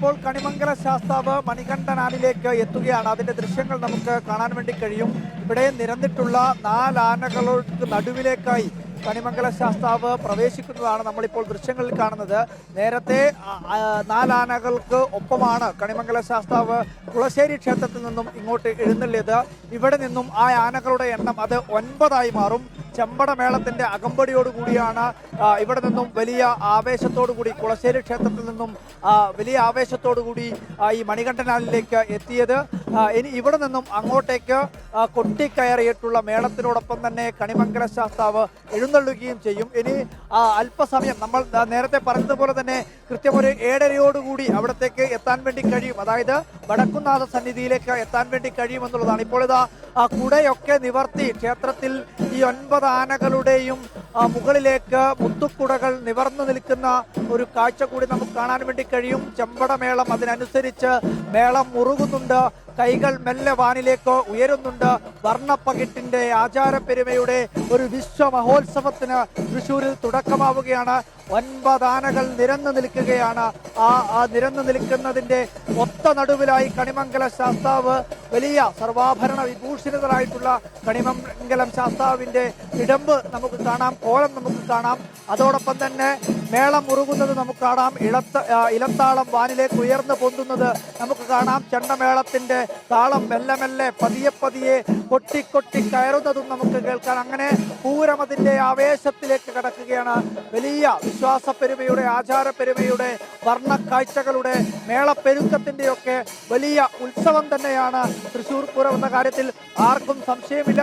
ഇപ്പോൾ കണിമംഗല ശാസ്താവ് മണികണ്ഠനാലിലേക്ക് എത്തുകയാണ്. അതിന്റെ ദൃശ്യങ്ങൾ നമുക്ക് കാണാൻ വേണ്ടി കഴിയും. ഇവിടെ നിരന്നിട്ടുള്ള 4 ആനകൾക്ക് നടുവിലേക്കായി കണിമംഗല ശാസ്താവ് പ്രവേശിക്കുന്നതാണ് നമ്മളിപ്പോൾ ദൃശ്യങ്ങളിൽ കാണുന്നത്. നേരത്തെ 4 ആനകൾക്ക് ഒപ്പമാണ് കണിമംഗല ശാസ്താവ് കുളശ്ശേരി ക്ഷേത്രത്തിൽ നിന്നും ഇങ്ങോട്ട് എഴുന്നള്ളിയത്. ഇവിടെ നിന്നും ആ ആനകളുടെ എണ്ണം അത് 9 മാറും. ചെമ്പടമേളത്തിന്റെ അകമ്പടിയോടുകൂടിയാണ് ഇവിടെ നിന്നും വലിയ ആവേശത്തോടുകൂടി കുളശ്ശേരി ക്ഷേത്രത്തിൽ നിന്നും വലിയ ആവേശത്തോടുകൂടി ഈ മണികണ്ഠനാലിലേക്ക് എത്തിയത്. ഇനി ഇവിടെ നിന്നും അങ്ങോട്ടേക്ക് കൊട്ടിക്കയറിയിട്ടുള്ള മേളത്തിനോടൊപ്പം തന്നെ കണിമംഗല ശാസ്താവ് എഴുന്നള്ളുകയും ചെയ്യും. ഇനി അല്പസമയം നമ്മൾ നേരത്തെ പറഞ്ഞതുപോലെ തന്നെ കൃത്യം ഒരു 7:30 അവിടത്തേക്ക് എത്താൻ വേണ്ടി കഴിയും. അതായത് വടക്കുംനാഥ സന്നിധിയിലേക്ക് എത്താൻ വേണ്ടി കഴിയുമെന്നുള്ളതാണ്. ഇപ്പോൾ ഇതാ കുടയൊക്കെ നിവർത്തി ക്ഷേത്രത്തിൽ ഈ 9 ആനകളുടെയും മുകളിലേക്ക് മുത്തുക്കുടകൾ നിവർന്നു നിൽക്കുന്ന ഒരു കാഴ്ച കൂടി നമുക്ക് കാണാൻ വേണ്ടി കഴിയും. ചെമ്പടമേളം അതിനനുസരിച്ച് മേളം മുറുകുന്നുണ്ട്. കൈകൾ മെല്ലെ വാനിലേക്ക് ഉയരുന്നുണ്ട്. വർണ്ണപ്പകിട്ടിന്റെ ആചാരപ്പെരുമയുടെ ഒരു വിശ്വ മഹോത്സവത്തിന് തൃശ്ശൂരിൽ തുടക്കമാവുകയാണ്. 9 ആനകൾ നിരന്നു നിൽക്കുകയാണ്. ആ നിരന്നു നിൽക്കുന്നതിന്റെ ഒത്ത നടുവിലായി കണിമംഗല ശാസ്താവ് വലിയ സർവാഭരണ വിഭൂഷിതരായിട്ടുള്ള കണിമംഗലം ശാസ്താവിന്റെ ഇടമ്പ് നമുക്ക് കാണാം, കോലം നമുക്ക് കാണാം. അതോടൊപ്പം തന്നെ മേളം മുറുകുന്നത് നമുക്ക് കാണാം. ഇലത്താളം വാനിലേക്ക് ഉയർന്നു പൊന്തുന്നത് നമുക്ക് കാണാം. ചെണ്ടമേളത്തിന്റെ താളം മെല്ലെ മെല്ലെ പതിയെ കൊട്ടി കയറുന്നതും നമുക്ക് കേൾക്കാം. അങ്ങനെ പൂരമതിന്റെ ആവേശത്തിലേക്ക് കടക്കുകയാണ്. വലിയ വിശ്വാസപ്പെരുമയുടെ ആചാരപ്പെരുമയുടെ വർണ്ണക്കാഴ്ചകളുടെ മേളപ്പെരുക്കത്തിന്റെയൊക്കെ വലിയ ഉത്സവം തന്നെയാണ് തൃശ്ശൂർ പൂരം എന്ന കാര്യത്തിൽ ആർക്കും സംശയമില്ല.